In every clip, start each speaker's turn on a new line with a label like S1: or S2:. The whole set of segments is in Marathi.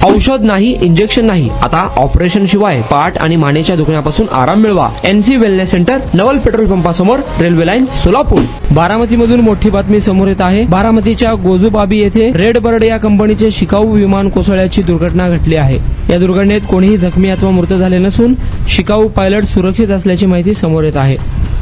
S1: औषध नाही, इंजेक्शन नाही, आता ऑपरेशन शिवाय पाठ आणि मानेच्या दुखण्यापासून आराम मिळवा. NC वेलनेस सेंटर, नवल पेट्रोल पंपासमोर, रेल्वे लाईन, सोलापूर. बारामतीमधून मोठी बातमी समोर येत आहे. बारामतीच्या गोजूबाबी येथे रेड बर्ड या कंपनीचे शिकाऊ विमान कोसळल्याची दुर्घटना घडली आहे. या दुर्घटनेत कोणीही जखमी अथवा मृत झाले नसून शिकाऊ पायलट सुरक्षित असल्याची माहिती समोर येत आहे.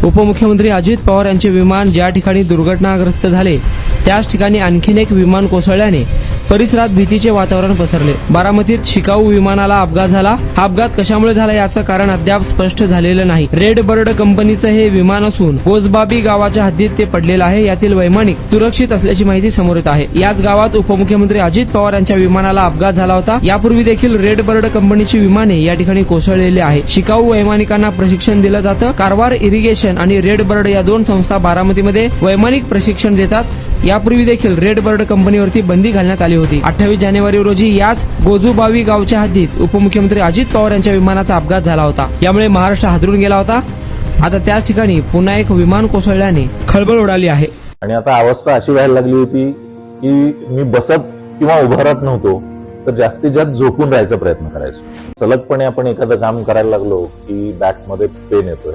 S1: उपमुख्यमंत्री अजित पवार यांचे विमान ज्या ठिकाणी दुर्घटनाग्रस्त झाले त्याच ठिकाणी आणखीन एक विमान कोसळल्याने परिसरात भीतीचे वातावरण पसरले. बारामतीत शिकाऊ विमानाला अपघात झाला. हा अपघात कशामुळे झाला याचं कारण अद्याप स्पष्ट झालेलं नाही. रेड बर्ड कंपनीचं हे विमान असून गोजबाबी गावाच्या हद्दीत ते पडलेलं आहे. यातील वैमानिक सुरक्षित असल्याची माहिती समोर येत आहे. याच गावात उपमुख्यमंत्री अजित पवार यांच्या विमानाला अपघात झाला होता. यापूर्वी देखील रेड बर्ड कंपनीची विमाने या ठिकाणी कोसळलेली आहे. शिकाऊ वैमानिकांना प्रशिक्षण दिलं जातं. कारवार इरिगेशन आणि रेड बर्ड या दोन संस्था बारामतीमध्ये वैमानिक प्रशिक्षण देतात. यापूर्वी देखील रेड बर्ड कंपनीवरती बंदी घालण्यात आली होती. 28 जानेवारी रोजी याच गोजूबावी गावच्या हद्दीत उपमुख्यमंत्री अजित पवार यांच्या विमानाचा अपघात झाला होता. यामुळे महाराष्ट्र हादरून गेला होता. आता त्याच ठिकाणी पुन्हा एक विमान कोसळल्याने खळबळ उडाली आहे.
S2: आणि आता अवस्था अशी व्हायला लागली होती की मी बसत किंवा उभं राहत नव्हतो, तर जास्तीत जास्त झोपून राहायचा प्रयत्न करायचो. सलगपणे आपण एखादं काम करायला लागलो की बॅकमध्ये पेन येतोय.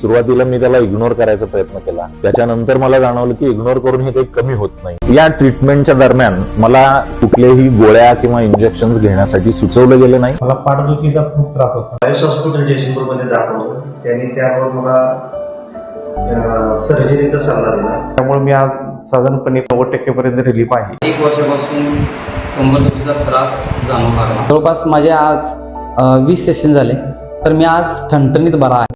S2: सुरुवातीला मी त्याला इग्नोर करायचा प्रयत्न केला. त्याच्यानंतर मला जाणवलं की इग्नोर करून हे काही कमी होत नाही. या ट्रीटमेंटच्या दरम्यान मला कुठल्याही गोळ्या किंवा इंजेक्शन घेण्यासाठी सुचवलं गेलं नाही.
S3: मला पाठदुखीचा खूप त्रास होता. आयुष हॉस्पिटल जयसिंगपूरमध्ये दाखवलं. त्यांनी त्यावर मला सर्जरीचा सल्ला दिला. त्यामुळे मी आज साधारणपणे 90% पर्यंत रिलीफ आहे.
S4: 1 वर्षापासून कंबरदुखीचा त्रास जाणवू लागला.
S5: जवळपास माझे आज 20 सेशन झाले, तर मी आज ठणठणीत बरा आहे.